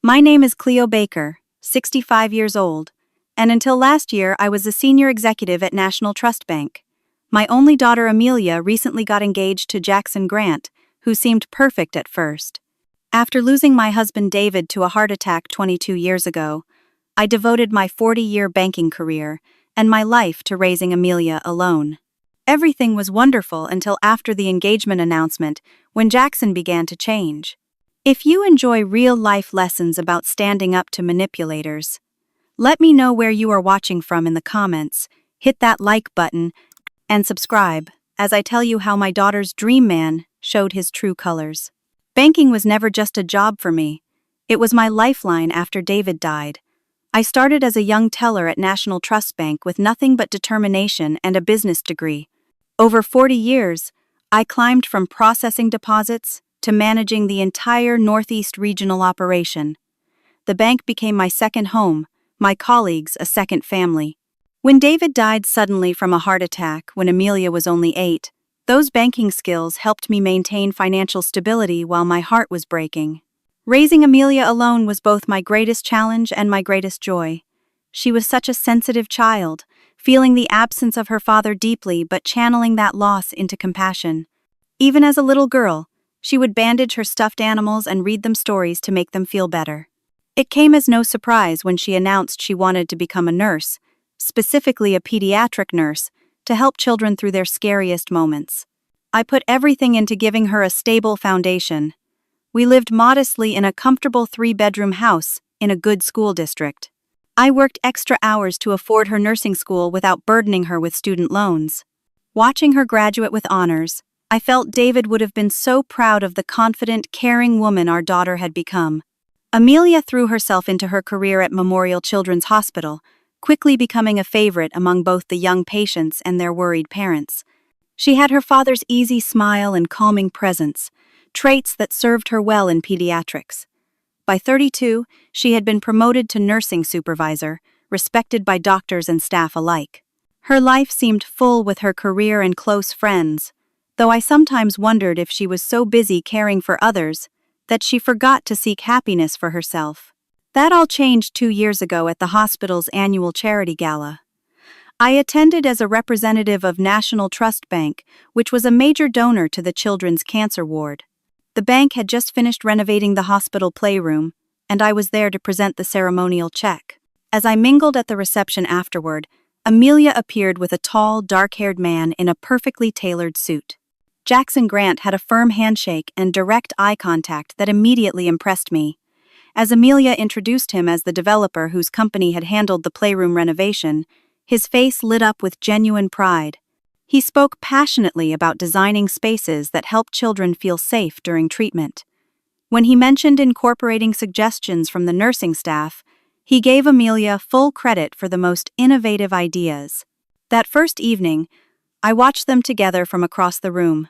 My name is Cleo Baker, 65 years old, and until last year I was a senior executive at National Trust Bank. My only daughter Amelia recently got engaged to Jackson Grant, who seemed perfect at first. After losing my husband David to a heart attack 22 years ago, I devoted my 40-year banking career and my life to raising Amelia alone. Everything was wonderful until after the engagement announcement, when Jackson began to change. If you enjoy real-life lessons about standing up to manipulators, let me know where you are watching from in the comments, hit that like button, and subscribe, as I tell you how my daughter's dream man showed his true colors. Banking was never just a job for me. It was my lifeline after David died. I started as a young teller at National Trust Bank with nothing but determination and a business degree. Over 40 years, I climbed from processing deposits to managing the entire Northeast regional operation. The bank became my second home, my colleagues a second family. When David died suddenly from a heart attack when Amelia was only 8, those banking skills helped me maintain financial stability while my heart was breaking. Raising Amelia alone was both my greatest challenge and my greatest joy. She was such a sensitive child, feeling the absence of her father deeply but channeling that loss into compassion. Even as a little girl, she would bandage her stuffed animals and read them stories to make them feel better. It came as no surprise when she announced she wanted to become a nurse, specifically a pediatric nurse, to help children through their scariest moments. I put everything into giving her a stable foundation. We lived modestly in a comfortable 3-bedroom house in a good school district. I worked extra hours to afford her nursing school without burdening her with student loans. Watching her graduate with honors, I felt David would have been so proud of the confident, caring woman our daughter had become. Amelia threw herself into her career at Memorial Children's Hospital, quickly becoming a favorite among both the young patients and their worried parents. She had her father's easy smile and calming presence, traits that served her well in pediatrics. By 32, she had been promoted to nursing supervisor, respected by doctors and staff alike. Her life seemed full with her career and close friends, though I sometimes wondered if she was so busy caring for others that she forgot to seek happiness for herself. That all changed 2 years ago at the hospital's annual charity gala. I attended as a representative of National Trust Bank, which was a major donor to the children's cancer ward. The bank had just finished renovating the hospital playroom, and I was there to present the ceremonial check. As I mingled at the reception afterward, Amelia appeared with a tall, dark-haired man in a perfectly tailored suit. Jackson Grant had a firm handshake and direct eye contact that immediately impressed me. As Amelia introduced him as the developer whose company had handled the playroom renovation, his face lit up with genuine pride. He spoke passionately about designing spaces that help children feel safe during treatment. When he mentioned incorporating suggestions from the nursing staff, he gave Amelia full credit for the most innovative ideas. That first evening, I watched them together from across the room.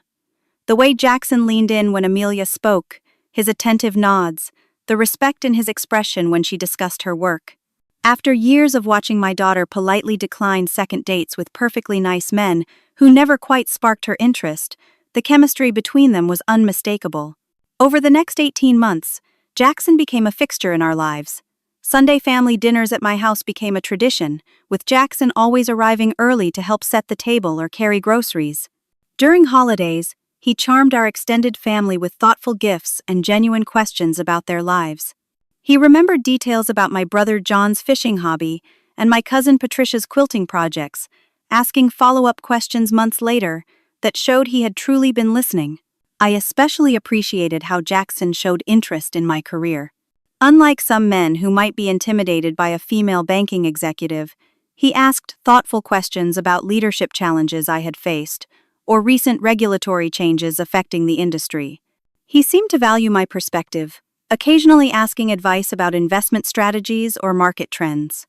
The way Jackson leaned in when Amelia spoke, his attentive nods, the respect in his expression when she discussed her work. After years of watching my daughter politely decline second dates with perfectly nice men who never quite sparked her interest, the chemistry between them was unmistakable. Over the next 18 months, Jackson became a fixture in our lives. Sunday family dinners at my house became a tradition, with Jackson always arriving early to help set the table or carry groceries. During holidays, he charmed our extended family with thoughtful gifts and genuine questions about their lives. He remembered details about my brother John's fishing hobby and my cousin Patricia's quilting projects, asking follow-up questions months later that showed he had truly been listening. I especially appreciated how Jackson showed interest in my career. Unlike some men who might be intimidated by a female banking executive, he asked thoughtful questions about leadership challenges I had faced or recent regulatory changes affecting the industry. He seemed to value my perspective, occasionally asking advice about investment strategies or market trends.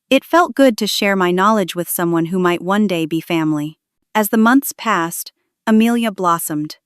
It felt good to share my knowledge with someone who might one day be family. As the months passed, Amelia blossomed.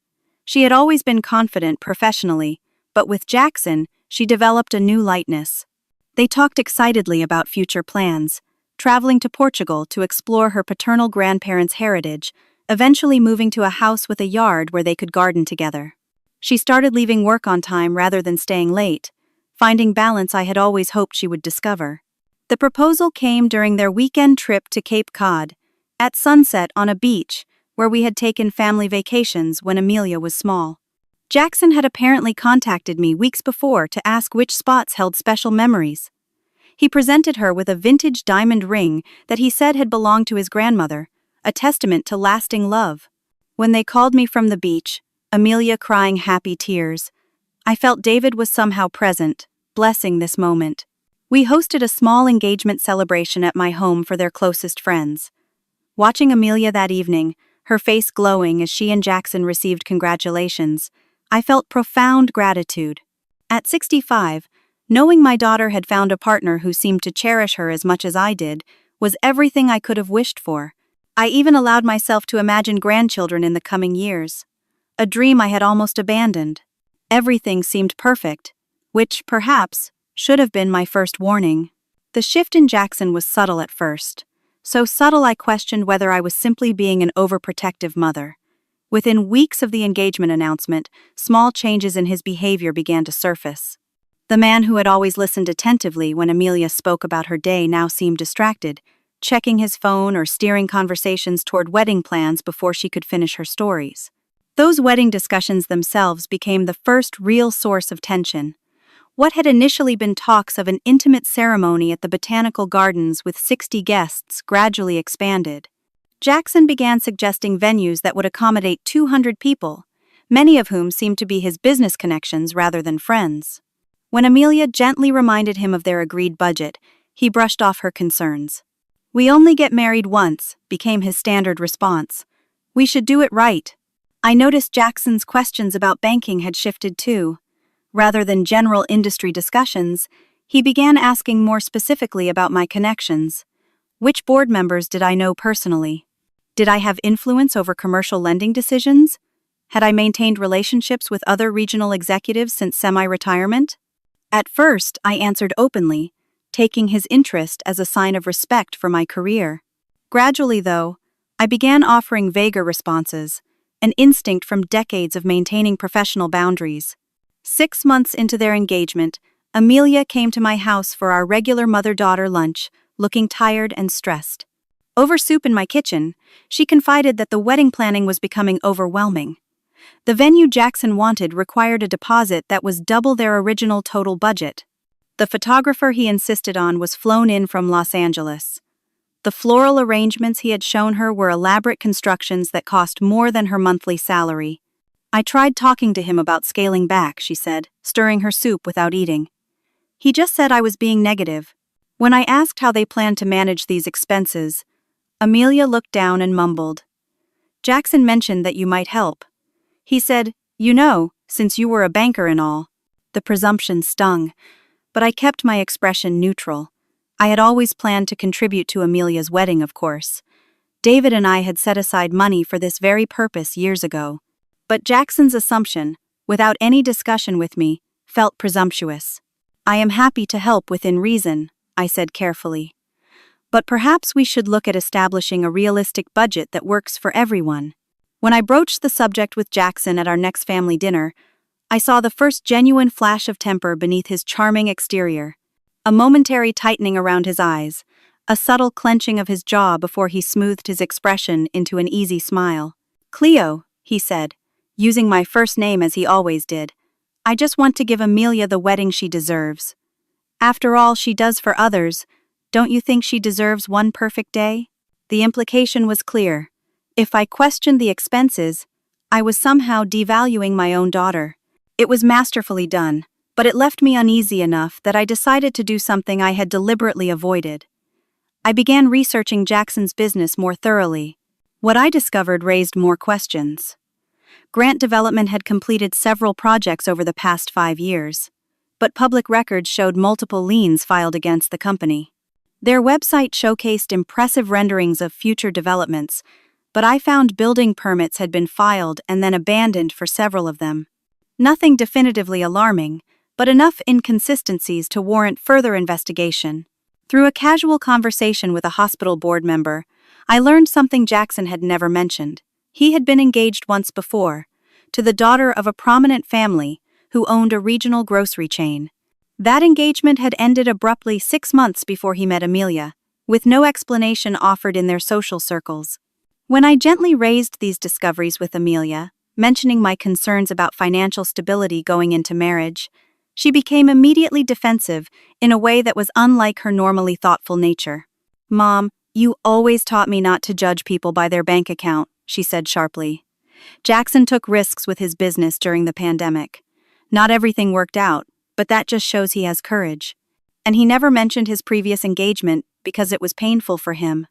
She had always been confident professionally, but with Jackson, she developed a new lightness. They talked excitedly about future plans, traveling to Portugal to explore her paternal grandparents' heritage, eventually moving to a house with a yard where they could garden together. She started leaving work on time rather than staying late, finding balance I had always hoped she would discover. The proposal came during their weekend trip to Cape Cod, at sunset on a beach where we had taken family vacations when Amelia was small. Jackson had apparently contacted me weeks before to ask which spots held special memories. He presented her with a vintage diamond ring that he said had belonged to his grandmother, a testament to lasting love. When they called me from the beach, Amelia crying happy tears, I felt David was somehow present, blessing this moment. We hosted a small engagement celebration at my home for their closest friends. Watching Amelia that evening, her face glowing as she and Jackson received congratulations, I felt profound gratitude. At 65, knowing my daughter had found a partner who seemed to cherish her as much as I did was everything I could have wished for. I even allowed myself to imagine grandchildren in the coming years, a dream I had almost abandoned. Everything seemed perfect, which, perhaps, should have been my first warning. The shift in Jackson was subtle at first, so subtle I questioned whether I was simply being an overprotective mother. Within weeks of the engagement announcement, small changes in his behavior began to surface. The man who had always listened attentively when Amelia spoke about her day now seemed distracted, checking his phone or steering conversations toward wedding plans before she could finish her stories. Those wedding discussions themselves became the first real source of tension. What had initially been talks of an intimate ceremony at the Botanical Gardens with 60 guests gradually expanded. Jackson began suggesting venues that would accommodate 200 people, many of whom seemed to be his business connections rather than friends. When Amelia gently reminded him of their agreed budget, he brushed off her concerns. "We only get married once," became his standard response. "We should do it right." I noticed Jackson's questions about banking had shifted too. Rather than general industry discussions, he began asking more specifically about my connections. Which board members did I know personally? Did I have influence over commercial lending decisions? Had I maintained relationships with other regional executives since semi-retirement? At first, I answered openly, taking his interest as a sign of respect for my career. Gradually, though, I began offering vaguer responses, an instinct from decades of maintaining professional boundaries. 6 months into their engagement, Amelia came to my house for our regular mother-daughter lunch, looking tired and stressed. Over soup in my kitchen, she confided that the wedding planning was becoming overwhelming. The venue Jackson wanted required a deposit that was double their original total budget. The photographer he insisted on was flown in from Los Angeles. The floral arrangements he had shown her were elaborate constructions that cost more than her monthly salary. I tried talking to him about scaling back, she said, stirring her soup without eating. He just said I was being negative. When I asked how they planned to manage these expenses, Amelia looked down and mumbled. "Jackson mentioned that you might help. He said, since you were a banker and all." The presumption stung, but I kept my expression neutral. I had always planned to contribute to Amelia's wedding, of course. David and I had set aside money for this very purpose years ago. But Jackson's assumption, without any discussion with me, felt presumptuous. "I am happy to help within reason," I said carefully. "But perhaps we should look at establishing a realistic budget that works for everyone." When I broached the subject with Jackson at our next family dinner, I saw the first genuine flash of temper beneath his charming exterior. A momentary tightening around his eyes, a subtle clenching of his jaw before he smoothed his expression into an easy smile. "Cleo," he said, using my first name as he always did, "I just want to give Amelia the wedding she deserves. After all she does for others, don't you think she deserves one perfect day?" The implication was clear. If I questioned the expenses, I was somehow devaluing my own daughter. It was masterfully done, but it left me uneasy enough that I decided to do something I had deliberately avoided. I began researching Jackson's business more thoroughly. What I discovered raised more questions. Grant Development had completed several projects over the past 5 years, but public records showed multiple liens filed against the company. Their website showcased impressive renderings of future developments, but I found building permits had been filed and then abandoned for several of them. Nothing definitively alarming, but enough inconsistencies to warrant further investigation. Through a casual conversation with a hospital board member, I learned something Jackson had never mentioned. He had been engaged once before, to the daughter of a prominent family who owned a regional grocery chain. That engagement had ended abruptly 6 months before he met Amelia, with no explanation offered in their social circles. When I gently raised these discoveries with Amelia, mentioning my concerns about financial stability going into marriage, she became immediately defensive in a way that was unlike her normally thoughtful nature. "Mom, you always taught me not to judge people by their bank account," she said sharply. "Jackson took risks with his business during the pandemic. Not everything worked out, but that just shows he has courage. And he never mentioned his previous engagement because it was painful for him.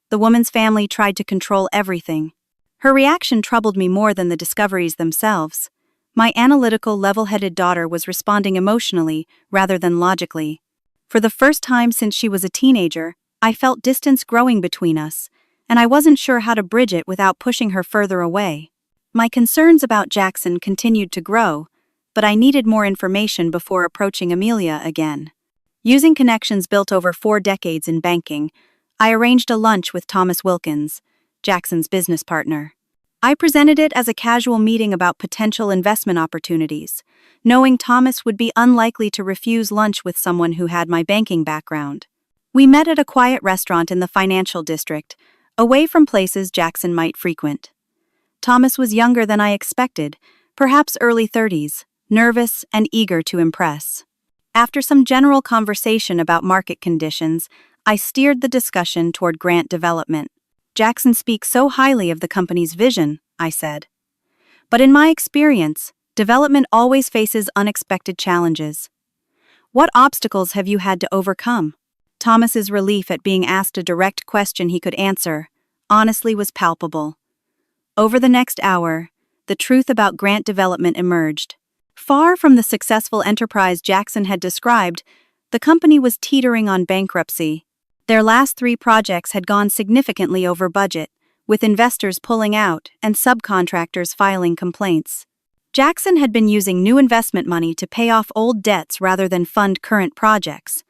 The woman's family tried to control everything." Her reaction troubled me more than the discoveries themselves. My analytical, level-headed daughter was responding emotionally rather than logically. For the first time since she was a teenager, I felt distance growing between us, and I wasn't sure how to bridge it without pushing her further away. My concerns about Jackson continued to grow, but I needed more information before approaching Amelia again. Using connections built over 4 decades in banking, I arranged a lunch with Thomas Wilkins, Jackson's business partner. I presented it as a casual meeting about potential investment opportunities, knowing Thomas would be unlikely to refuse lunch with someone who had my banking background. We met at a quiet restaurant in the financial district, away from places Jackson might frequent. Thomas was younger than I expected, perhaps early 30s, nervous and eager to impress. After some general conversation about market conditions, I steered the discussion toward grant development. "Jackson speaks so highly of the company's vision," I said. "But in my experience, development always faces unexpected challenges. What obstacles have you had to overcome?" Thomas's relief at being asked a direct question he could answer, honestly, was palpable. Over the next hour, the truth about grant development emerged. Far from the successful enterprise Jackson had described, the company was teetering on bankruptcy. Their last 3 projects had gone significantly over budget, with investors pulling out and subcontractors filing complaints. Jackson had been using new investment money to pay off old debts rather than fund current projects,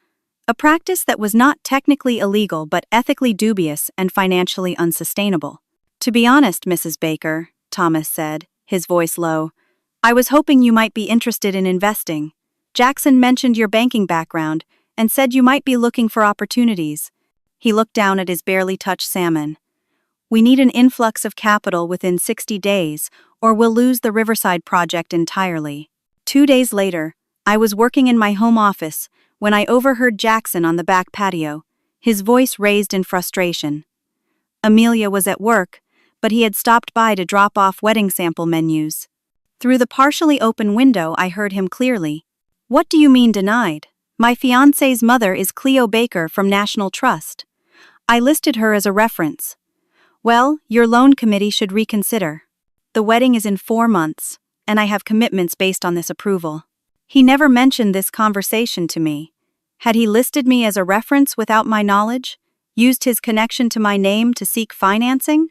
a practice that was not technically illegal but ethically dubious and financially unsustainable. "To be honest, Mrs. Baker," Thomas said, his voice low, "I was hoping you might be interested in investing. Jackson mentioned your banking background and said you might be looking for opportunities." He looked down at his barely touched salmon. "We need an influx of capital within 60 days, or we'll lose the Riverside project entirely." 2 days later, I was working in my home office when I overheard Jackson on the back patio, his voice raised in frustration. Amelia was at work, but he had stopped by to drop off wedding sample menus. Through the partially open window, I heard him clearly. "What do you mean denied? My fiancé's mother is Cleo Baker from National Trust. I listed her as a reference." "Well, your loan committee should reconsider. The wedding is in 4 months, and I have commitments based on this approval." He never mentioned this conversation to me. Had he listed me as a reference without my knowledge? Used his connection to my name to seek financing?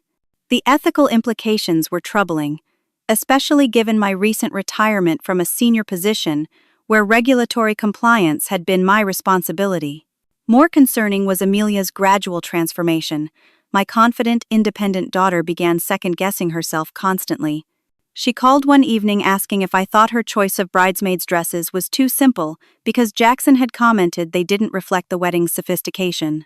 The ethical implications were troubling, especially given my recent retirement from a senior position where regulatory compliance had been my responsibility. More concerning was Amelia's gradual transformation. My confident, independent daughter began second-guessing herself constantly. She called one evening asking if I thought her choice of bridesmaids' dresses was too simple because Jackson had commented they didn't reflect the wedding's sophistication.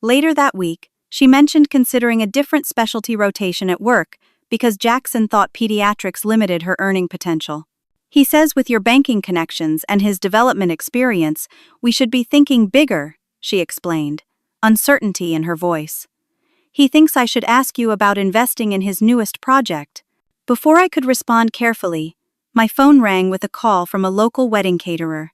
Later that week, she mentioned considering a different specialty rotation at work because Jackson thought pediatrics limited her earning potential. "He says with your banking connections and his development experience, we should be thinking bigger," she explained, uncertainty in her voice. "He thinks I should ask you about investing in his newest project." Before I could respond carefully, my phone rang with a call from a local wedding caterer.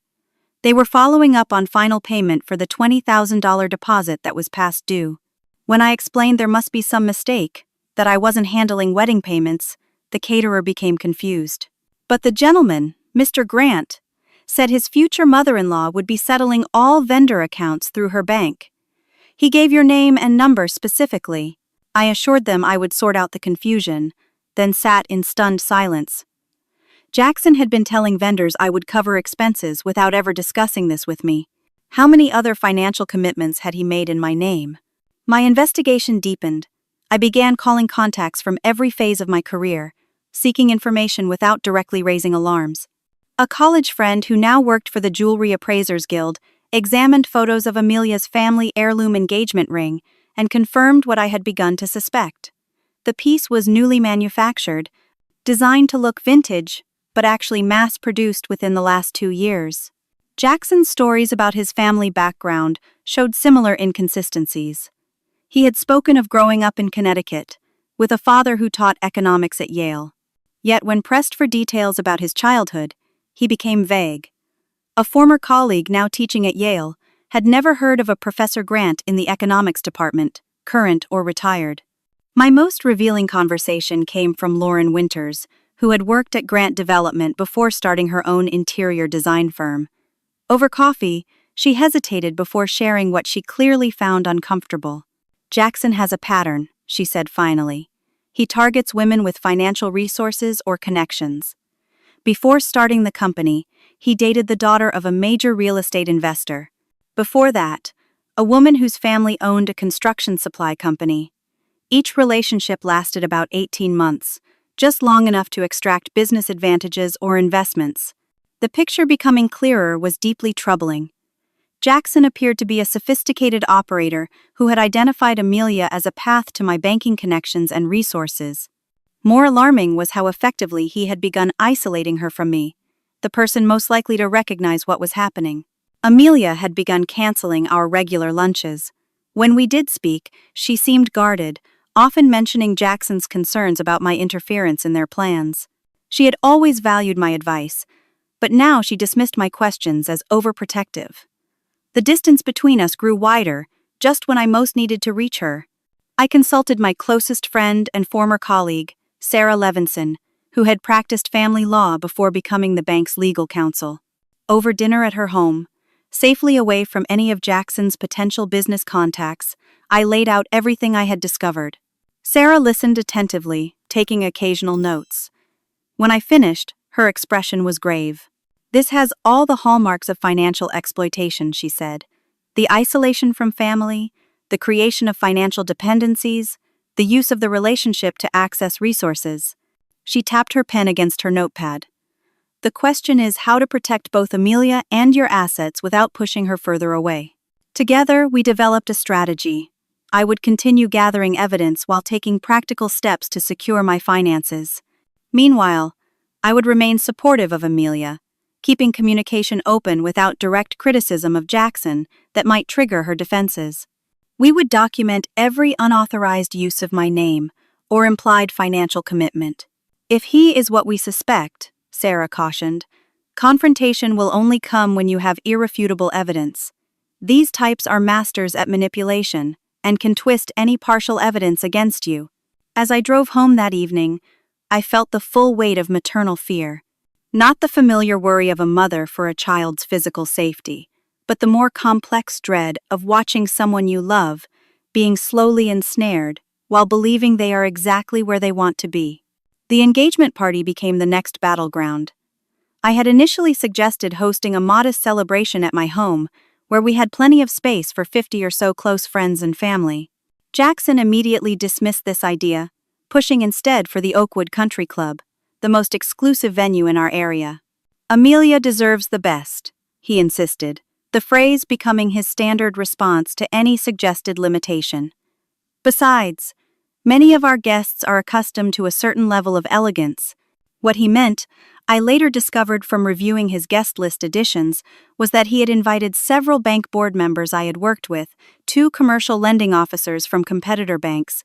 They were following up on final payment for the $20,000 deposit that was past due. When I explained there must be some mistake, that I wasn't handling wedding payments, the caterer became confused. "But the gentleman, Mr. Grant, said his future mother-in-law would be settling all vendor accounts through her bank. He gave your name and number specifically." I assured them I would sort out the confusion, then sat in stunned silence. Jackson had been telling vendors I would cover expenses without ever discussing this with me. How many other financial commitments had he made in my name? My investigation deepened. I began calling contacts from every phase of my career, seeking information without directly raising alarms. A college friend who now worked for the Jewelry Appraisers Guild examined photos of Amelia's family heirloom engagement ring and confirmed what I had begun to suspect. The piece was newly manufactured, designed to look vintage, but actually mass-produced within the last 2 years. Jackson's stories about his family background showed similar inconsistencies. He had spoken of growing up in Connecticut, with a father who taught economics at Yale. Yet when pressed for details about his childhood, he became vague. A former colleague now teaching at Yale had never heard of a Professor Grant in the economics department, current or retired. My most revealing conversation came from Lauren Winters, who had worked at Grant Development before starting her own interior design firm. Over coffee, she hesitated before sharing what she clearly found uncomfortable. "Jackson has a pattern," she said finally. "He targets women with financial resources or connections. Before starting the company, he dated the daughter of a major real estate investor. Before that, a woman whose family owned a construction supply company. Each relationship lasted about 18 months, just long enough to extract business advantages or investments. The picture becoming clearer was deeply troubling. Jackson appeared to be a sophisticated operator who had identified Amelia as a path to my banking connections and resources. More alarming was how effectively he had begun isolating her from me, the person most likely to recognize what was happening. Amelia had begun canceling our regular lunches. When we did speak, she seemed guarded, often mentioning Jackson's concerns about my interference in their plans. She had always valued my advice, but now she dismissed my questions as overprotective. The distance between us grew wider, just when I most needed to reach her. I consulted my closest friend and former colleague, Sarah Levinson, who had practiced family law before becoming the bank's legal counsel. Over dinner at her home, safely away from any of Jackson's potential business contacts, I laid out everything I had discovered. Sarah listened attentively, taking occasional notes. When I finished, her expression was grave. "This has all the hallmarks of financial exploitation," she said. "The isolation from family, the creation of financial dependencies, the use of the relationship to access resources." She tapped her pen against her notepad. "The question is how to protect both Amelia and your assets without pushing her further away." Together, we developed a strategy. I would continue gathering evidence while taking practical steps to secure my finances. Meanwhile, I would remain supportive of Amelia, keeping communication open without direct criticism of Jackson that might trigger her defenses. We would document every unauthorized use of my name or implied financial commitment. "If he is what we suspect," Sarah cautioned, "confrontation will only come when you have irrefutable evidence. These types are masters at manipulation and can twist any partial evidence against you." As I drove home that evening, I felt the full weight of maternal fear. Not the familiar worry of a mother for a child's physical safety, but the more complex dread of watching someone you love being slowly ensnared while believing they are exactly where they want to be. The engagement party became the next battleground. I had initially suggested hosting a modest celebration at my home, where we had plenty of space for 50 or so close friends and family. Jackson immediately dismissed this idea, pushing instead for the Oakwood Country Club, the most exclusive venue in our area. "Amelia deserves the best," he insisted, the phrase becoming his standard response to any suggested limitation. "Besides, many of our guests are accustomed to a certain level of elegance." What he meant, I later discovered from reviewing his guest list additions, was that he had invited several bank board members I had worked with, 2 commercial lending officers from competitor banks,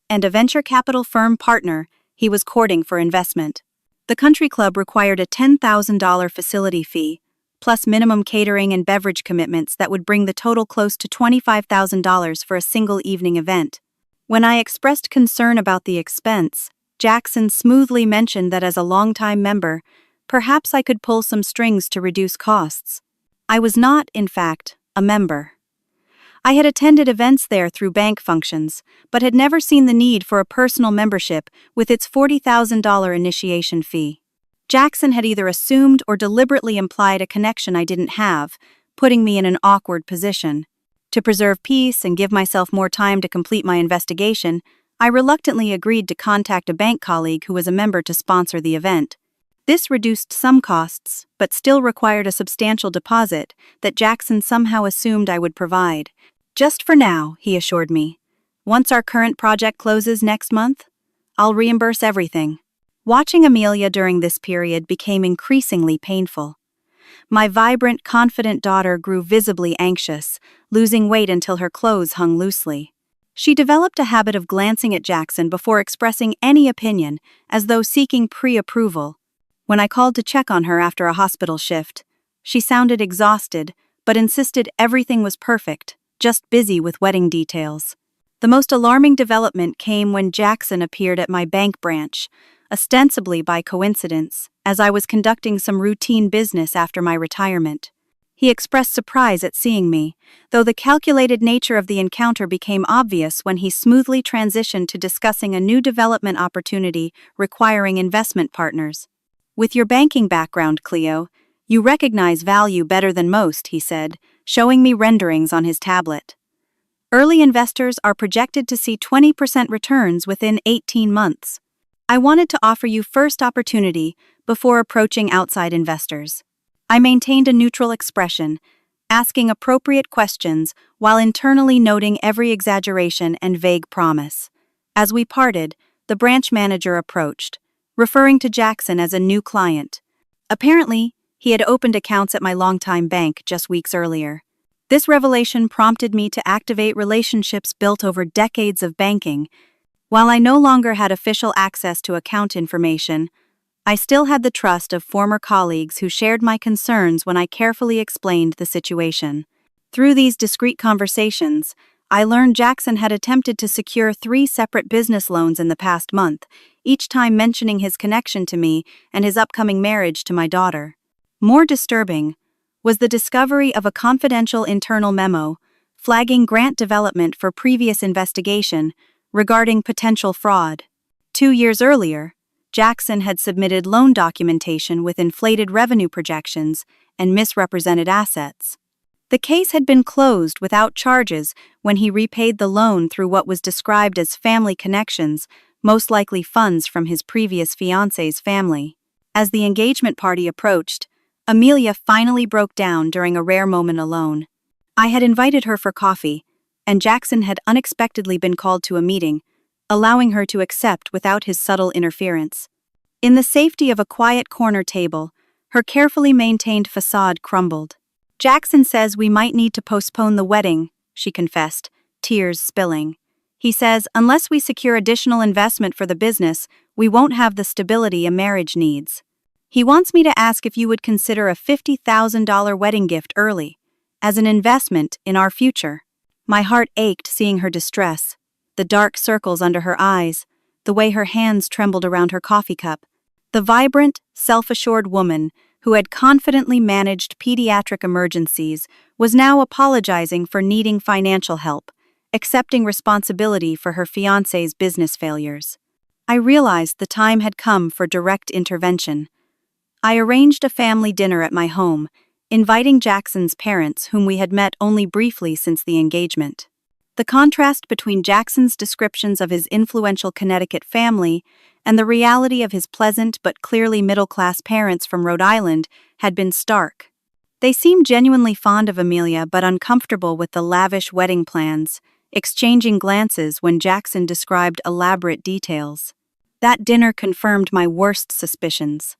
and a venture capital firm partner he was courting for investment. The country club required a $10,000 facility fee, plus minimum catering and beverage commitments that would bring the total close to $25,000 for a single evening event. When I expressed concern about the expense, Jackson smoothly mentioned that as a longtime member, perhaps I could pull some strings to reduce costs. I was not, in fact, a member. I had attended events there through bank functions, but had never seen the need for a personal membership with its $40,000 initiation fee. Jackson had either assumed or deliberately implied a connection I didn't have, putting me in an awkward position. To preserve peace and give myself more time to complete my investigation, I reluctantly agreed to contact a bank colleague who was a member to sponsor the event. This reduced some costs, but still required a substantial deposit that Jackson somehow assumed I would provide. "Just for now," he assured me. "Once our current project closes next month, I'll reimburse everything." Watching Amelia during this period became increasingly painful. My vibrant, confident daughter grew visibly anxious, losing weight until her clothes hung loosely. She developed a habit of glancing at Jackson before expressing any opinion, as though seeking pre-approval. When I called to check on her after a hospital shift, she sounded exhausted, but insisted everything was perfect, just busy with wedding details. The most alarming development came when Jackson appeared at my bank branch, ostensibly by coincidence, as I was conducting some routine business after my retirement. He expressed surprise at seeing me, though the calculated nature of the encounter became obvious when he smoothly transitioned to discussing a new development opportunity requiring investment partners. "With your banking background, Cleo, you recognize value better than most," he said, showing me renderings on his tablet. "Early investors are projected to see 20% returns within 18 months. I wanted to offer you first opportunity before approaching outside investors." I maintained a neutral expression, asking appropriate questions while internally noting every exaggeration and vague promise. As we parted, the branch manager approached, referring to Jackson as a new client. Apparently, he had opened accounts at my longtime bank just weeks earlier. This revelation prompted me to activate relationships built over decades of banking. While I no longer had official access to account information, I still had the trust of former colleagues who shared my concerns when I carefully explained the situation. Through these discreet conversations, I learned Jackson had attempted to secure 3 separate business loans in the past month, each time mentioning his connection to me and his upcoming marriage to my daughter. More disturbing was the discovery of a confidential internal memo flagging grant development for previous investigation regarding potential fraud. 2 years earlier, Jackson had submitted loan documentation with inflated revenue projections and misrepresented assets. The case had been closed without charges when he repaid the loan through what was described as family connections, most likely funds from his previous fiancé's family. As the engagement party approached, Amelia finally broke down during a rare moment alone. I had invited her for coffee, and Jackson had unexpectedly been called to a meeting, allowing her to accept without his subtle interference. In the safety of a quiet corner table, her carefully maintained facade crumbled. "Jackson says we might need to postpone the wedding," she confessed, tears spilling. "He says unless we secure additional investment for the business, we won't have the stability a marriage needs. He wants me to ask if you would consider a $50,000 wedding gift early, as an investment in our future." My heart ached seeing her distress, the dark circles under her eyes, the way her hands trembled around her coffee cup. The vibrant, self-assured woman who had confidently managed pediatric emergencies was now apologizing for needing financial help, accepting responsibility for her fiancé's business failures. I realized the time had come for direct intervention. I arranged a family dinner at my home, inviting Jackson's parents, whom we had met only briefly since the engagement. The contrast between Jackson's descriptions of his influential Connecticut family and the reality of his pleasant but clearly middle-class parents from Rhode Island had been stark. They seemed genuinely fond of Amelia but uncomfortable with the lavish wedding plans, exchanging glances when Jackson described elaborate details. That dinner confirmed my worst suspicions.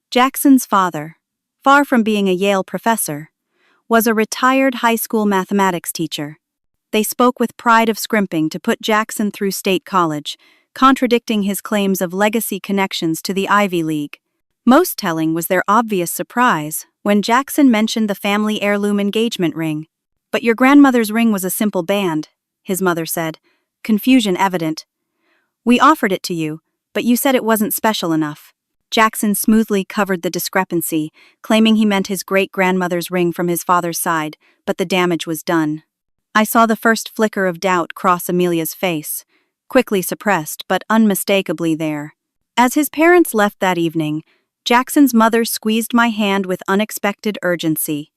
Jackson's father, far from being a Yale professor, was a retired high school mathematics teacher. They spoke with pride of scrimping to put Jackson through state college, contradicting his claims of legacy connections to the Ivy League. Most telling was their obvious surprise when Jackson mentioned the family heirloom engagement ring. "But your grandmother's ring was a simple band," his mother said, confusion evident. "We offered it to you, but you said it wasn't special enough." Jackson smoothly covered the discrepancy, claiming he meant his great-grandmother's ring from his father's side, but the damage was done. I saw the first flicker of doubt cross Amelia's face, quickly suppressed but unmistakably there. As his parents left that evening, Jackson's mother squeezed my hand with unexpected urgency.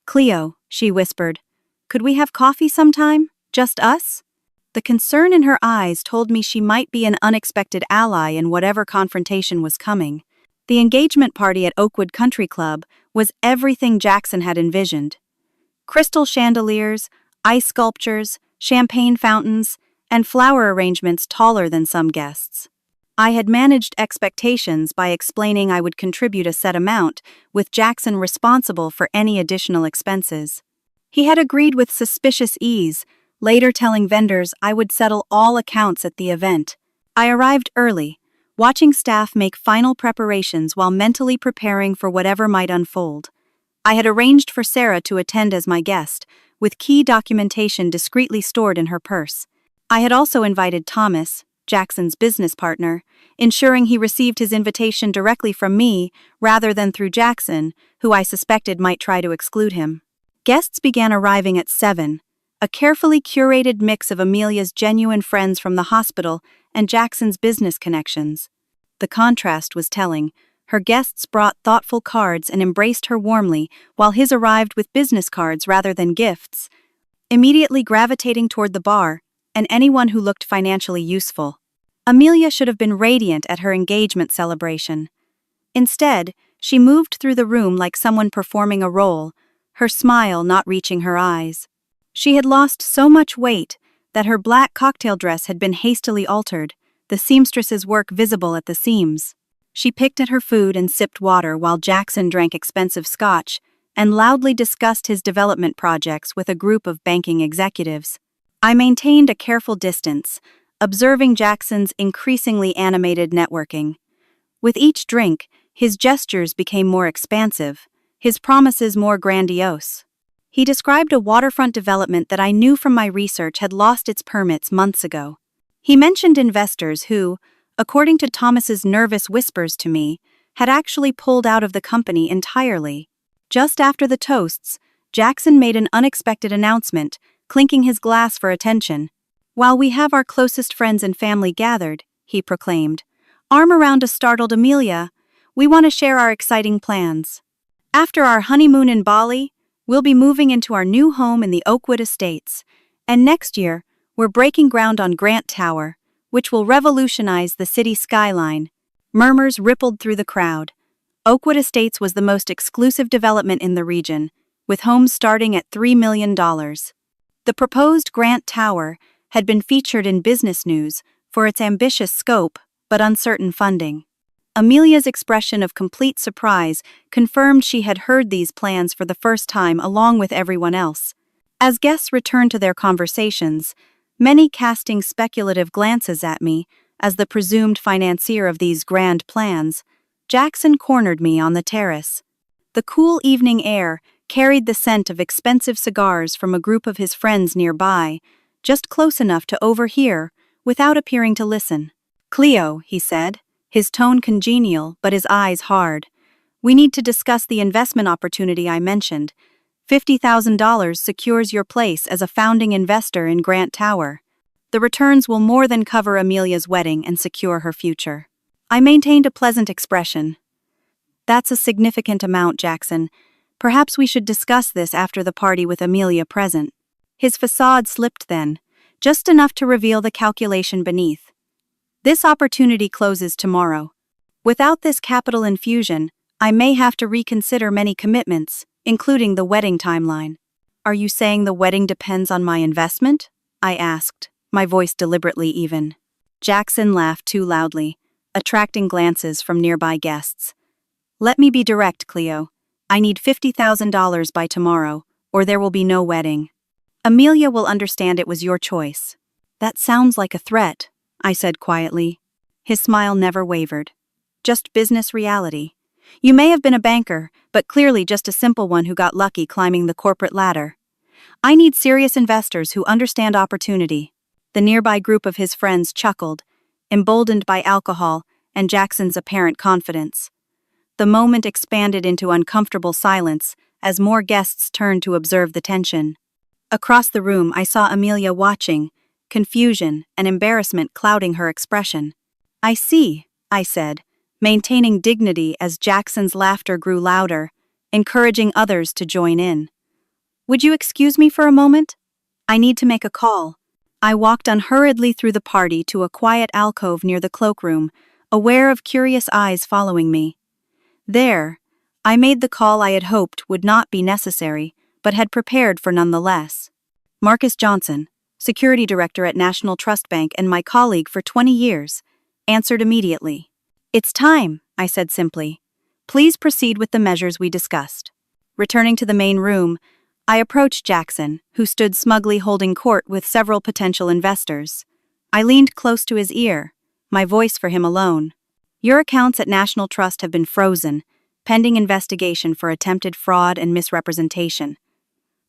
"Cleo," she whispered, "could we have coffee sometime? Just us?" The concern in her eyes told me she might be an unexpected ally in whatever confrontation was coming. The engagement party at Oakwood Country Club was everything Jackson had envisioned. Crystal chandeliers, ice sculptures, champagne fountains, and flower arrangements taller than some guests. I had managed expectations by explaining I would contribute a set amount, with Jackson responsible for any additional expenses. He had agreed with suspicious ease, later telling vendors I would settle all accounts at the event. I arrived early, watching staff make final preparations while mentally preparing for whatever might unfold. I had arranged for Sarah to attend as my guest, with key documentation discreetly stored in her purse. I had also invited Thomas, Jackson's business partner, ensuring he received his invitation directly from me rather than through Jackson, who I suspected might try to exclude him. Guests began arriving at 7, a carefully curated mix of Amelia's genuine friends from the hospital and Jackson's business connections. The contrast was telling. Her guests brought thoughtful cards and embraced her warmly, while his arrived with business cards rather than gifts, immediately gravitating toward the bar and anyone who looked financially useful. Amelia should have been radiant at her engagement celebration. Instead, she moved through the room like someone performing a role, her smile not reaching her eyes. She had lost so much weight that her black cocktail dress had been hastily altered, the seamstress's work visible at the seams. She picked at her food and sipped water while Jackson drank expensive scotch and loudly discussed his development projects with a group of banking executives. I maintained a careful distance, observing Jackson's increasingly animated networking. With each drink, his gestures became more expansive, his promises more grandiose. He described a waterfront development that I knew from my research had lost its permits months ago. He mentioned investors who, according to Thomas's nervous whispers to me, had actually pulled out of the company entirely. Just after the toasts, Jackson made an unexpected announcement, clinking his glass for attention. "While we have our closest friends and family gathered," he proclaimed, arm around a startled Amelia, "we want to share our exciting plans. After our honeymoon in Bali, we'll be moving into our new home in the Oakwood Estates, and next year, we're breaking ground on Grant Tower, which will revolutionize the city skyline." Murmurs rippled through the crowd. Oakwood Estates was the most exclusive development in the region, with homes starting at $3 million. The proposed Grant Tower had been featured in business news for its ambitious scope but uncertain funding. Amelia's expression of complete surprise confirmed she had heard these plans for the first time along with everyone else. As guests returned to their conversations, many casting speculative glances at me as the presumed financier of these grand plans, Jackson cornered me on the terrace. The cool evening air carried the scent of expensive cigars from a group of his friends nearby, just close enough to overhear without appearing to listen. "Cleo," he said, his tone congenial but his eyes hard, "we need to discuss the investment opportunity I mentioned. $50,000 secures your place as a founding investor in Grant Tower. The returns will more than cover Amelia's wedding and secure her future." I maintained a pleasant expression. "That's a significant amount, Jackson. Perhaps we should discuss this after the party with Amelia present." His facade slipped then, just enough to reveal the calculation beneath. "This opportunity closes tomorrow. Without this capital infusion, I may have to reconsider many commitments, including the wedding timeline." "Are you saying the wedding depends on my investment?" I asked, my voice deliberately even. Jackson laughed too loudly, attracting glances from nearby guests. "Let me be direct, Cleo. I need $50,000 by tomorrow, or there will be no wedding. Amelia will understand it was your choice." "That sounds like a threat," I said quietly. His smile never wavered. "Just business reality. You may have been a banker, but clearly just a simple one who got lucky climbing the corporate ladder. I need serious investors who understand opportunity." The nearby group of his friends chuckled, emboldened by alcohol and Jackson's apparent confidence. The moment expanded into uncomfortable silence as more guests turned to observe the tension. Across the room, I saw Amelia watching, confusion and embarrassment clouding her expression. "I see," I said, maintaining dignity as Jackson's laughter grew louder, encouraging others to join in. "Would you excuse me for a moment? I need to make a call." I walked unhurriedly through the party to a quiet alcove near the cloakroom, aware of curious eyes following me. There, I made the call I had hoped would not be necessary, but had prepared for nonetheless. Marcus Johnson, security director at National Trust Bank and my colleague for 20 years, answered immediately. "It's time," I said simply. "Please proceed with the measures we discussed." Returning to the main room, I approached Jackson, who stood smugly holding court with several potential investors. I leaned close to his ear, my voice for him alone. "Your accounts at National Trust have been frozen, pending investigation for attempted fraud and misrepresentation.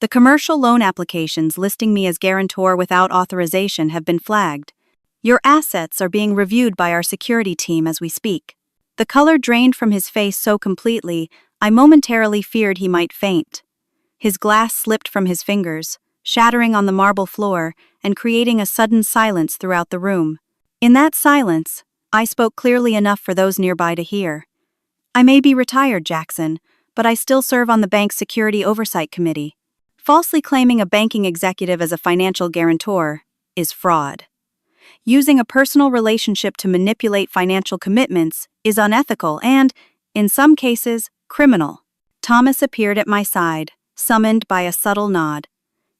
The commercial loan applications listing me as guarantor without authorization have been flagged. Your assets are being reviewed by our security team as we speak." The color drained from his face so completely, I momentarily feared he might faint. His glass slipped from his fingers, shattering on the marble floor and creating a sudden silence throughout the room. In that silence, I spoke clearly enough for those nearby to hear. "I may be retired, Jackson, but I still serve on the bank's Security Oversight Committee. Falsely claiming a banking executive as a financial guarantor is fraud. Using a personal relationship to manipulate financial commitments is unethical and, in some cases, criminal." Thomas appeared at my side, summoned by a subtle nod.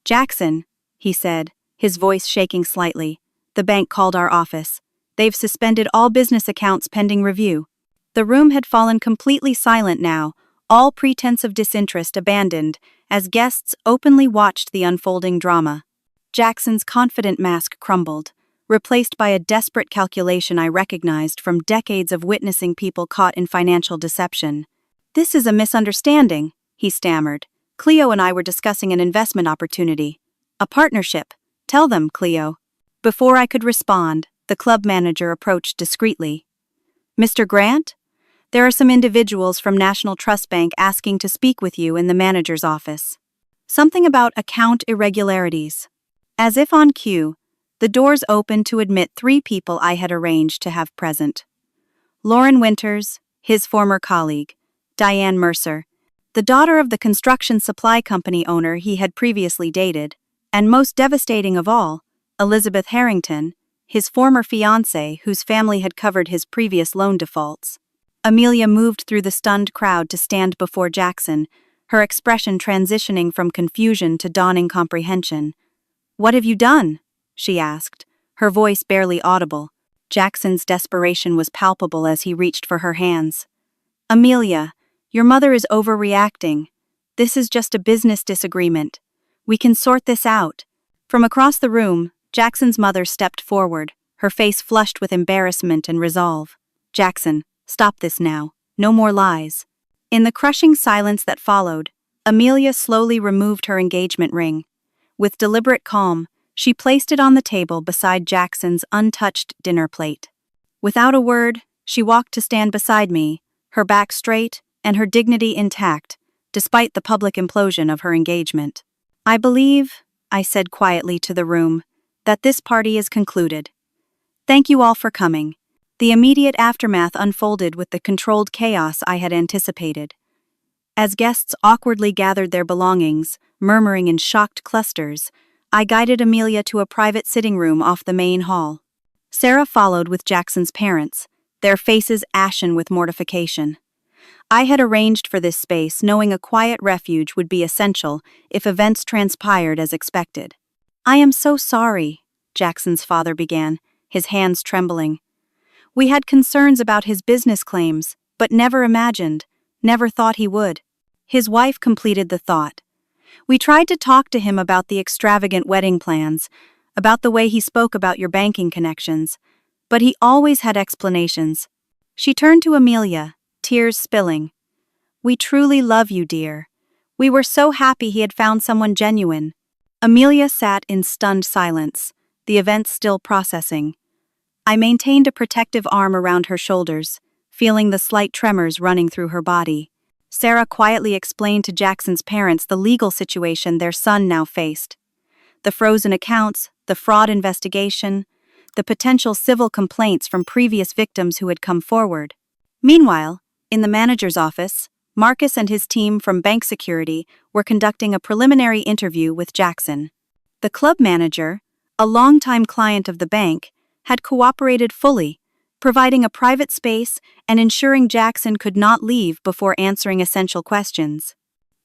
"Jackson," he said, his voice shaking slightly, "the bank called our office. They've suspended all business accounts pending review." The room had fallen completely silent now, all pretense of disinterest abandoned, as guests openly watched the unfolding drama. Jackson's confident mask crumbled, replaced by a desperate calculation I recognized from decades of witnessing people caught in financial deception. "This is a misunderstanding," he stammered. "Cleo and I were discussing an investment opportunity. A partnership. Tell them, Cleo." Before I could respond, the club manager approached discreetly. "Mr. Grant? There are some individuals from National Trust Bank asking to speak with you in the manager's office. Something about account irregularities." As if on cue, the doors opened to admit 3 people I had arranged to have present. Lauren Winters, his former colleague, Diane Mercer, the daughter of the construction supply company owner he had previously dated, and most devastating of all, Elizabeth Harrington, his former fiancé whose family had covered his previous loan defaults. Amelia moved through the stunned crowd to stand before Jackson, her expression transitioning from confusion to dawning comprehension. "What have you done?" she asked, her voice barely audible. Jackson's desperation was palpable as he reached for her hands. "Amelia, your mother is overreacting. This is just a business disagreement. We can sort this out." From across the room, Jackson's mother stepped forward, her face flushed with embarrassment and resolve. "Jackson, stop this now. No more lies." In the crushing silence that followed, Amelia slowly removed her engagement ring. With deliberate calm, she placed it on the table beside Jackson's untouched dinner plate. Without a word, she walked to stand beside me, her back straight and her dignity intact, despite the public implosion of her engagement. "I believe," I said quietly to the room, "that this party is concluded. Thank you all for coming." The immediate aftermath unfolded with the controlled chaos I had anticipated. As guests awkwardly gathered their belongings, murmuring in shocked clusters, I guided Amelia to a private sitting room off the main hall. Sarah followed with Jackson's parents, their faces ashen with mortification. I had arranged for this space knowing a quiet refuge would be essential if events transpired as expected. "I am so sorry," Jackson's father began, his hands trembling. "We had concerns about his business claims, but never thought he would." His wife completed the thought. "We tried to talk to him about the extravagant wedding plans, about the way he spoke about your banking connections, but he always had explanations." She turned to Amelia, tears spilling. "We truly love you, dear. We were so happy he had found someone genuine." Amelia sat in stunned silence, the events still processing. I maintained a protective arm around her shoulders, feeling the slight tremors running through her body. Sarah quietly explained to Jackson's parents the legal situation their son now faced. The frozen accounts, the fraud investigation, the potential civil complaints from previous victims who had come forward. Meanwhile, in the manager's office, Marcus and his team from bank security were conducting a preliminary interview with Jackson. The club manager, a longtime client of the bank, had cooperated fully, providing a private space and ensuring Jackson could not leave before answering essential questions.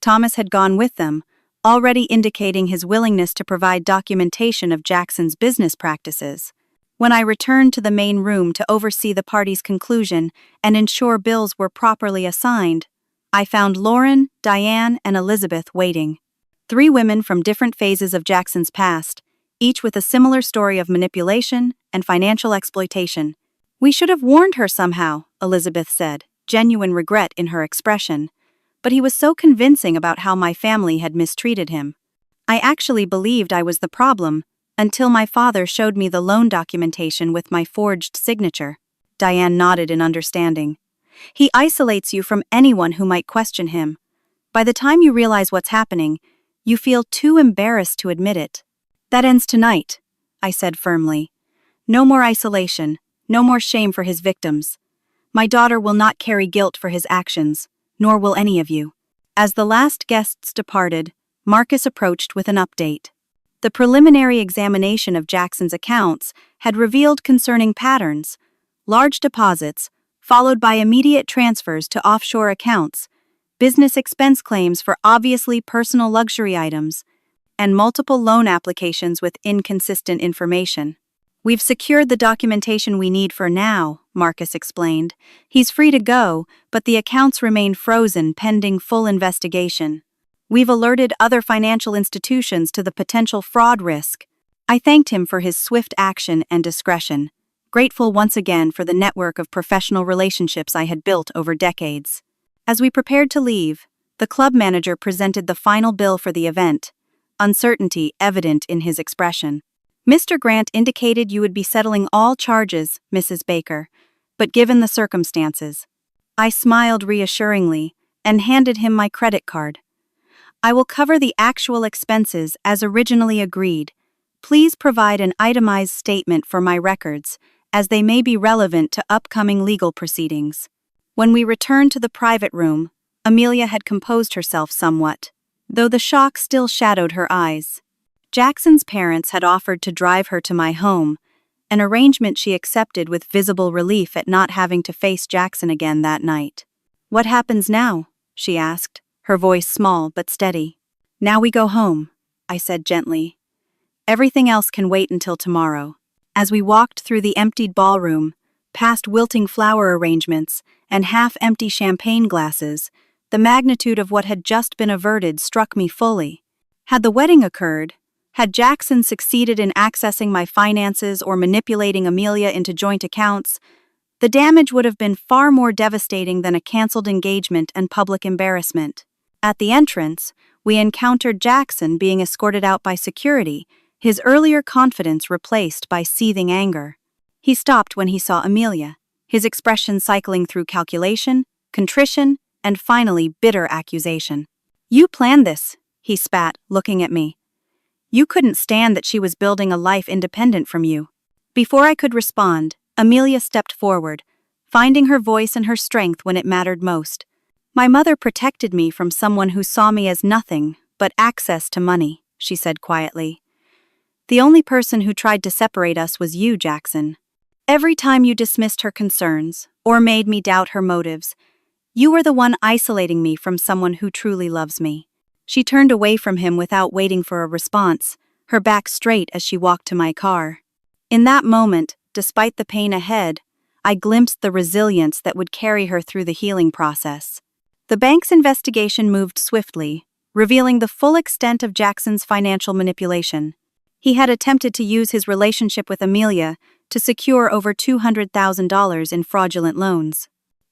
Thomas had gone with them, already indicating his willingness to provide documentation of Jackson's business practices. When I returned to the main room to oversee the party's conclusion and ensure bills were properly assigned, I found Lauren, Diane, and Elizabeth waiting. 3 women from different phases of Jackson's past, each with a similar story of manipulation and financial exploitation. "We should have warned her somehow," Elizabeth said, genuine regret in her expression. "But he was so convincing about how my family had mistreated him. I actually believed I was the problem, until my father showed me the loan documentation with my forged signature." Diane nodded in understanding. "He isolates you from anyone who might question him. By the time you realize what's happening, you feel too embarrassed to admit it." "That ends tonight," I said firmly. "No more isolation, no more shame for his victims. My daughter will not carry guilt for his actions, nor will any of you." As the last guests departed, Marcus approached with an update. The preliminary examination of Jackson's accounts had revealed concerning patterns: large deposits, followed by immediate transfers to offshore accounts, business expense claims for obviously personal luxury items, and multiple loan applications with inconsistent information. "We've secured the documentation we need for now," Marcus explained. "He's free to go, but the accounts remain frozen pending full investigation. We've alerted other financial institutions to the potential fraud risk." I thanked him for his swift action and discretion, grateful once again for the network of professional relationships I had built over decades. As we prepared to leave, the club manager presented the final bill for the event, uncertainty evident in his expression. "Mr. Grant indicated you would be settling all charges, Mrs. Baker, but given the circumstances." I smiled reassuringly and handed him my credit card. "I will cover the actual expenses as originally agreed. Please provide an itemized statement for my records, as they may be relevant to upcoming legal proceedings." When we returned to the private room, Amelia had composed herself somewhat, though the shock still shadowed her eyes. Jackson's parents had offered to drive her to my home, an arrangement she accepted with visible relief at not having to face Jackson again that night. "What happens now?" she asked, her voice small but steady. "Now we go home," I said gently. "Everything else can wait until tomorrow." As we walked through the emptied ballroom, past wilting flower arrangements and half-empty champagne glasses, the magnitude of what had just been averted struck me fully. Had the wedding occurred, had Jackson succeeded in accessing my finances or manipulating Amelia into joint accounts, the damage would have been far more devastating than a cancelled engagement and public embarrassment. At the entrance, we encountered Jackson being escorted out by security, his earlier confidence replaced by seething anger. He stopped when he saw Amelia, his expression cycling through calculation, contrition, and finally bitter accusation. "You planned this," he spat, looking at me. "You couldn't stand that she was building a life independent from you." Before I could respond, Amelia stepped forward, finding her voice and her strength when it mattered most. "My mother protected me from someone who saw me as nothing but access to money," she said quietly. "The only person who tried to separate us was you, Jackson. Every time you dismissed her concerns, or made me doubt her motives, you were the one isolating me from someone who truly loves me." She turned away from him without waiting for a response, her back straight as she walked to my car. In that moment, despite the pain ahead, I glimpsed the resilience that would carry her through the healing process. The bank's investigation moved swiftly, revealing the full extent of Jackson's financial manipulation. He had attempted to use his relationship with Amelia to secure over $200,000 in fraudulent loans.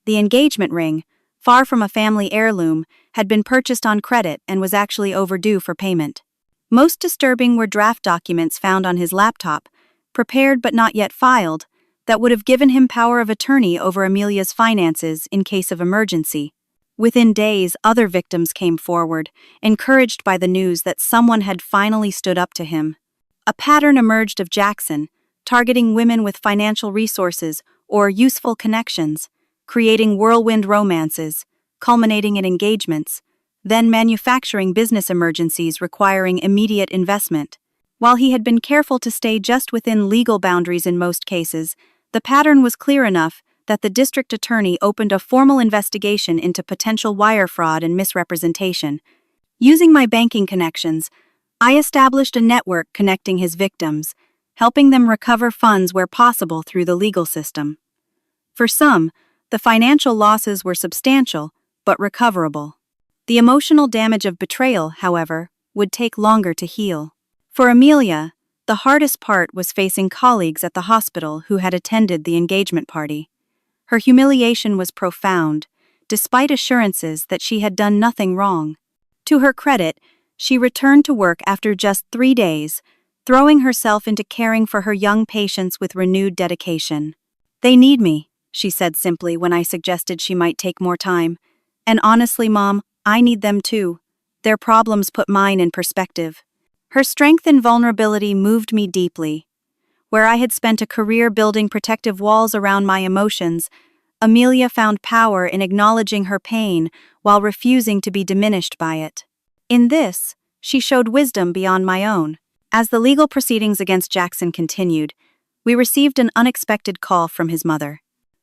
The engagement ring, far from a family heirloom, had been purchased on credit and was actually overdue for payment. Most disturbing were draft documents found on his laptop, prepared but not yet filed, that would have given him power of attorney over Amelia's finances in case of emergency. Within days, other victims came forward, encouraged by the news that someone had finally stood up to him. A pattern emerged of Jackson, targeting women with financial resources or useful connections, creating whirlwind romances, culminating in engagements, then manufacturing business emergencies requiring immediate investment. While he had been careful to stay just within legal boundaries in most cases, The pattern was clear enough that the district attorney opened a formal investigation into potential wire fraud and misrepresentation. Using my banking connections, I established a network connecting his victims, helping them recover funds where possible through the legal system. For some, the financial losses were substantial, but recoverable. The emotional damage of betrayal, however, would take longer to heal. For Amelia, the hardest part was facing colleagues at the hospital who had attended the engagement party. Her humiliation was profound, despite assurances that she had done nothing wrong. To her credit, she returned to work after just 3 days, throwing herself into caring for her young patients with renewed dedication. "They need me," she said simply when I suggested she might take more time. "And honestly, Mom, I need them too. Their problems put mine in perspective." Her strength and vulnerability moved me deeply. Where I had spent a career building protective walls around my emotions, Amelia found power in acknowledging her pain while refusing to be diminished by it. In this, she showed wisdom beyond my own. As the legal proceedings against Jackson continued, we received an unexpected call from his mother.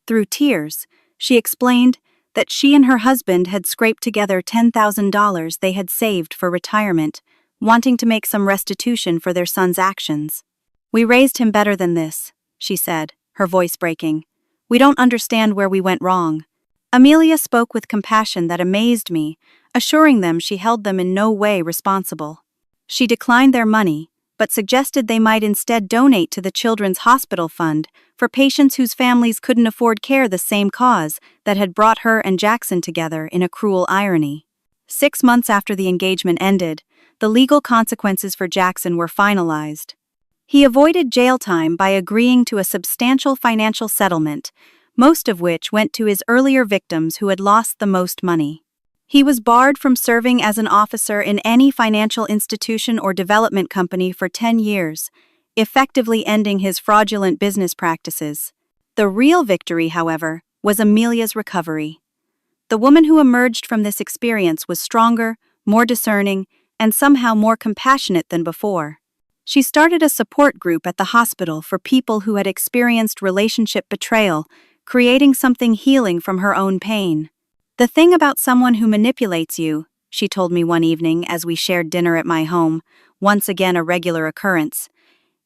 Through tears, she explained that she and her husband had scraped together $10,000 they had saved for retirement, wanting to make some restitution for their son's actions. "We raised him better than this," she said, her voice breaking. "We don't understand where we went wrong." Amelia spoke with compassion that amazed me, assuring them she held them in no way responsible. She declined their money, but suggested they might instead donate to the Children's Hospital Fund for patients whose families couldn't afford care, the same cause that had brought her and Jackson together in a cruel irony. 6 months after the engagement ended, the legal consequences for Jackson were finalized. He avoided jail time by agreeing to a substantial financial settlement, most of which went to his earlier victims who had lost the most money. He was barred from serving as an officer in any financial institution or development company for 10 years, effectively ending his fraudulent business practices. The real victory, however, was Amelia's recovery. The woman who emerged from this experience was stronger, more discerning, and somehow more compassionate than before. She started a support group at the hospital for people who had experienced relationship betrayal, creating something healing from her own pain. "The thing about someone who manipulates you," she told me one evening as we shared dinner at my home, once again a regular occurrence,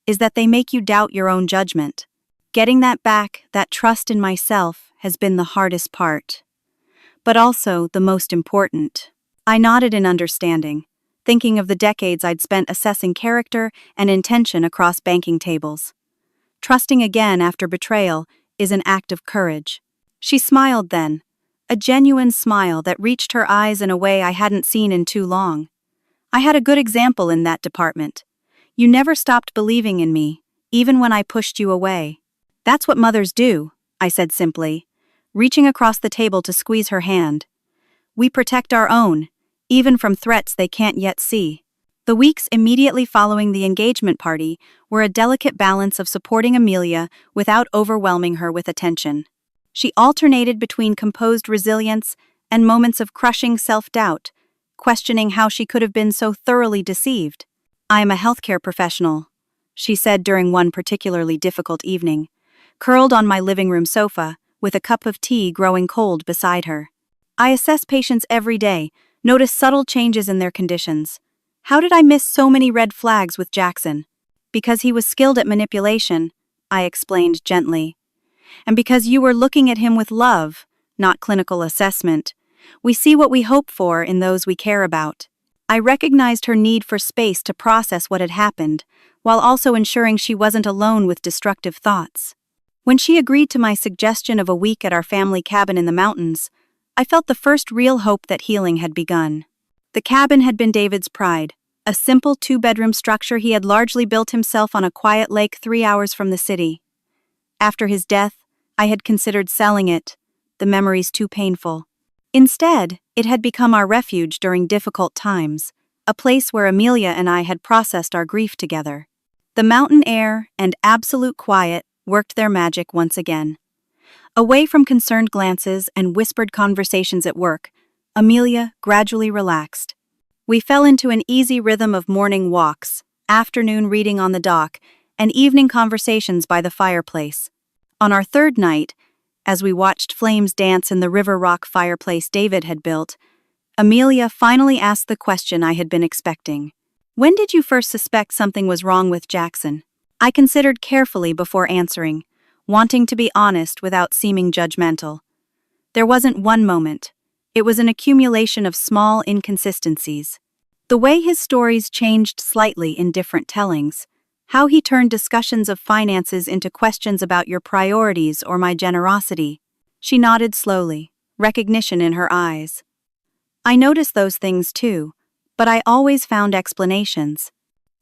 "is that they make you doubt your own judgment. Getting that back, that trust in myself, has been the hardest part. But also the most important." I nodded in understanding, thinking of the decades I'd spent assessing character and intention across banking tables. Trusting again after betrayal is an act of courage. She smiled then, a genuine smile that reached her eyes in a way I hadn't seen in too long. "I had a good example in that department. You never stopped believing in me, even when I pushed you away." "That's what mothers do," I said simply, reaching across the table to squeeze her hand. "We protect our own, even from threats they can't yet see." The weeks immediately following the engagement party were a delicate balance of supporting Amelia without overwhelming her with attention. She alternated between composed resilience and moments of crushing self-doubt, questioning how she could have been so thoroughly deceived. "I am a healthcare professional," she said during one particularly difficult evening, curled on my living room sofa, with a cup of tea growing cold beside her. "I assess patients every day, notice subtle changes in their conditions. How did I miss so many red flags with Jackson? Because he was skilled at manipulation," I explained gently. "And because you were looking at him with love, not clinical assessment. We see what we hope for in those we care about." I recognized her need for space to process what had happened, while also ensuring she wasn't alone with destructive thoughts. When she agreed to my suggestion of a week at our family cabin in the mountains, I felt the first real hope that healing had begun. The cabin had been David's pride, a simple 2-bedroom structure he had largely built himself on a quiet lake 3 hours from the city. After his death, I had considered selling it, the memories too painful. Instead, it had become our refuge during difficult times, a place where Amelia and I had processed our grief together. The mountain air and absolute quiet worked their magic once again. Away from concerned glances and whispered conversations at work, Amelia gradually relaxed. We fell into an easy rhythm of morning walks, afternoon reading on the dock, and evening conversations by the fireplace. On our third night, as we watched flames dance in the river rock fireplace David had built, Amelia finally asked the question I had been expecting. "When did you first suspect something was wrong with Jackson?" I considered carefully before answering, wanting to be honest without seeming judgmental. There wasn't one moment. It was an accumulation of small inconsistencies. The way his stories changed slightly in different tellings, how he turned discussions of finances into questions about your priorities or my generosity. She nodded slowly, recognition in her eyes. I noticed those things too, but I always found explanations.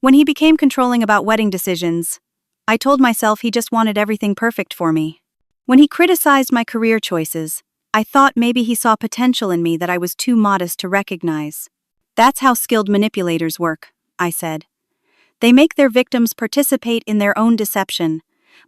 When he became controlling about wedding decisions, I told myself he just wanted everything perfect for me. When he criticized my career choices, I thought maybe he saw potential in me that I was too modest to recognize. "That's how skilled manipulators work," I said. "They make their victims participate in their own deception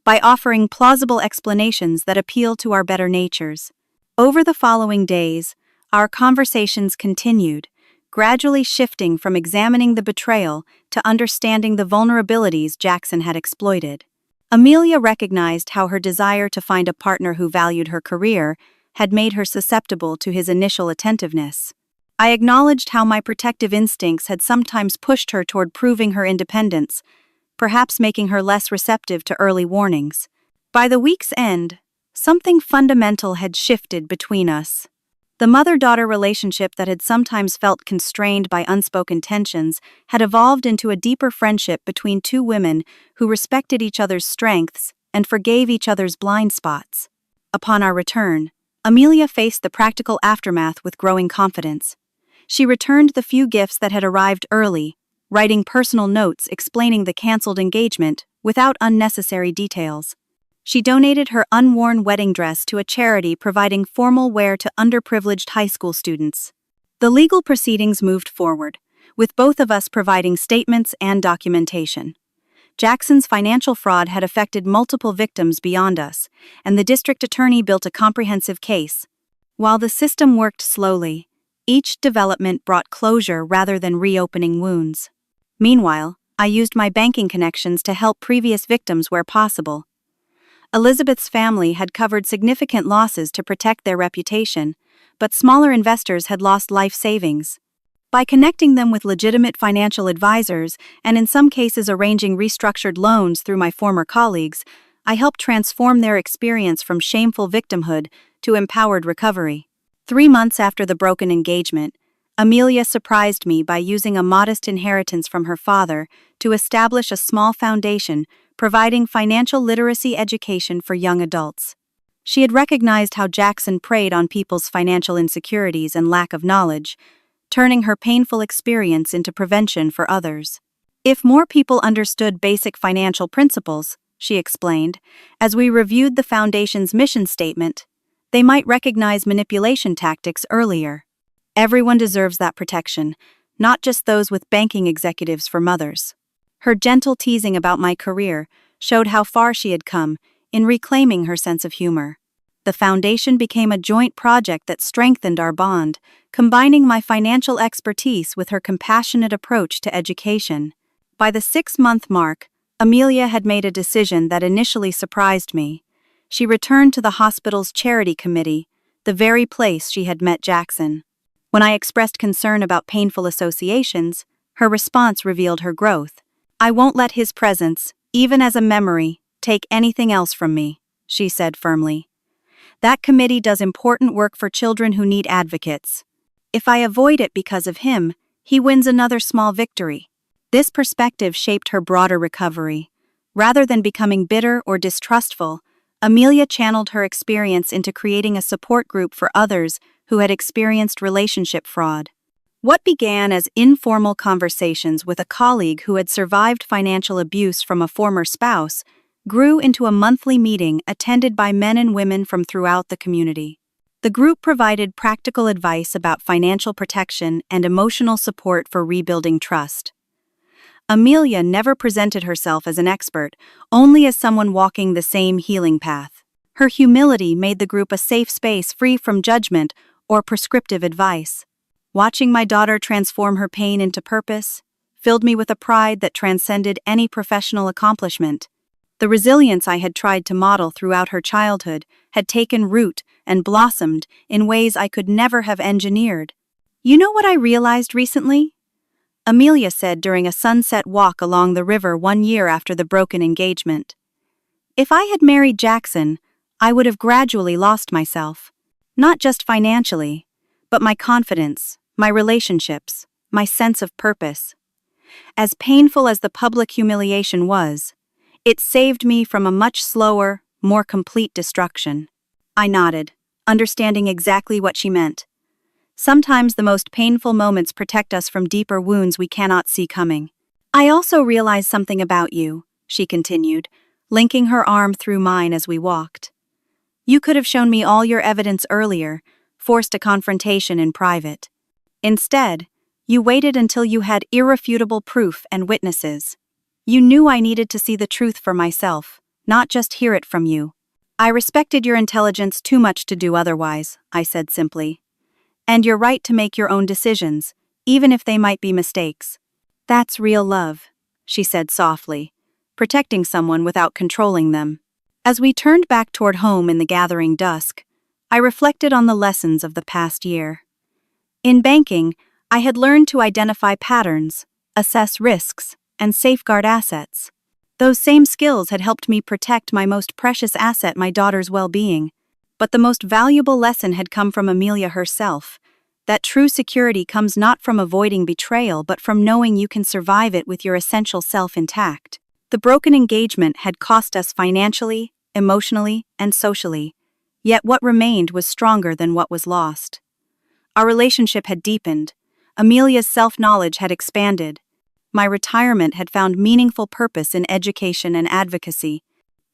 by offering plausible explanations that appeal to our better natures." Over the following days, our conversations continued, gradually shifting from examining the betrayal to understanding the vulnerabilities Jackson had exploited. Amelia recognized how her desire to find a partner who valued her career had made her susceptible to his initial attentiveness. I acknowledged how my protective instincts had sometimes pushed her toward proving her independence, perhaps making her less receptive to early warnings. By the week's end, something fundamental had shifted between us. The mother-daughter relationship that had sometimes felt constrained by unspoken tensions had evolved into a deeper friendship between two women who respected each other's strengths and forgave each other's blind spots. Upon our return, Amelia faced the practical aftermath with growing confidence. She returned the few gifts that had arrived early, writing personal notes explaining the canceled engagement without unnecessary details. She donated her unworn wedding dress to a charity providing formal wear to underprivileged high school students. The legal proceedings moved forward, with both of us providing statements and documentation. Jackson's financial fraud had affected multiple victims beyond us, and the district attorney built a comprehensive case. While the system worked slowly, each development brought closure rather than reopening wounds. Meanwhile, I used my banking connections to help previous victims where possible. Elizabeth's family had covered significant losses to protect their reputation, but smaller investors had lost life savings. By connecting them with legitimate financial advisors and in some cases arranging restructured loans through my former colleagues, I helped transform their experience from shameful victimhood to empowered recovery. 3 months after the broken engagement, Amelia surprised me by using a modest inheritance from her father to establish a small foundation providing financial literacy education for young adults. She had recognized how Jackson preyed on people's financial insecurities and lack of knowledge, turning her painful experience into prevention for others. "If more people understood basic financial principles," she explained, as we reviewed the foundation's mission statement, "they might recognize manipulation tactics earlier. Everyone deserves that protection, not just those with banking executives for mothers." Her gentle teasing about my career showed how far she had come in reclaiming her sense of humor. The foundation became a joint project that strengthened our bond, combining my financial expertise with her compassionate approach to education. By the 6-month mark, Amelia had made a decision that initially surprised me. She returned to the hospital's charity committee, the very place she had met Jackson. When I expressed concern about painful associations, her response revealed her growth. "I won't let his presence, even as a memory, take anything else from me," she said firmly. "That committee does important work for children who need advocates. If I avoid it because of him, he wins another small victory." This perspective shaped her broader recovery. Rather than becoming bitter or distrustful, Amelia channeled her experience into creating a support group for others who had experienced relationship fraud. What began as informal conversations with a colleague who had survived financial abuse from a former spouse grew into a monthly meeting attended by men and women from throughout the community. The group provided practical advice about financial protection and emotional support for rebuilding trust. Amelia never presented herself as an expert, only as someone walking the same healing path. Her humility made the group a safe space free from judgment or prescriptive advice. Watching my daughter transform her pain into purpose filled me with a pride that transcended any professional accomplishment. The resilience I had tried to model throughout her childhood had taken root and blossomed in ways I could never have engineered. You know what I realized recently? Amelia said during a sunset walk along the river 1 year after the broken engagement. If I had married Jackson, I would have gradually lost myself. Not just financially, but my confidence, my relationships, my sense of purpose. As painful as the public humiliation was, it saved me from a much slower, more complete destruction. I nodded, understanding exactly what she meant. Sometimes the most painful moments protect us from deeper wounds we cannot see coming. I also realized something about you, she continued, linking her arm through mine as we walked. You could have shown me all your evidence earlier, forced a confrontation in private. Instead, you waited until you had irrefutable proof and witnesses. You knew I needed to see the truth for myself, not just hear it from you. I respected your intelligence too much to do otherwise, I said simply. And your right to make your own decisions, even if they might be mistakes. That's real love, she said softly, protecting someone without controlling them. As we turned back toward home in the gathering dusk, I reflected on the lessons of the past year. In banking, I had learned to identify patterns, assess risks, and safeguard assets. Those same skills had helped me protect my most precious asset, my daughter's well-being. But the most valuable lesson had come from Amelia herself, that true security comes not from avoiding betrayal but from knowing you can survive it with your essential self intact. The broken engagement had cost us financially, emotionally, and socially, yet what remained was stronger than what was lost. Our relationship had deepened, Amelia's self-knowledge had expanded, my retirement had found meaningful purpose in education and advocacy.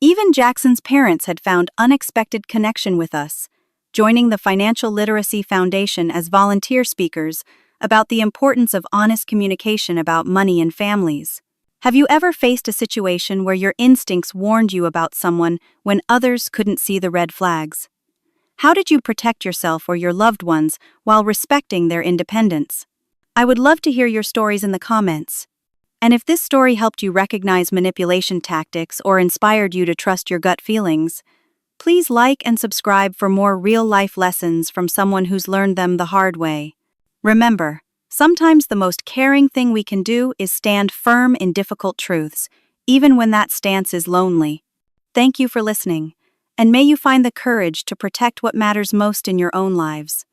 Even Jackson's parents had found unexpected connection with us, joining the Financial Literacy Foundation as volunteer speakers about the importance of honest communication about money and families. Have you ever faced a situation where your instincts warned you about someone when others couldn't see the red flags? How did you protect yourself or your loved ones while respecting their independence? I would love to hear your stories in the comments. And if this story helped you recognize manipulation tactics or inspired you to trust your gut feelings, please like and subscribe for more real-life lessons from someone who's learned them the hard way. Remember, sometimes the most caring thing we can do is stand firm in difficult truths, even when that stance is lonely. Thank you for listening, and may you find the courage to protect what matters most in your own lives.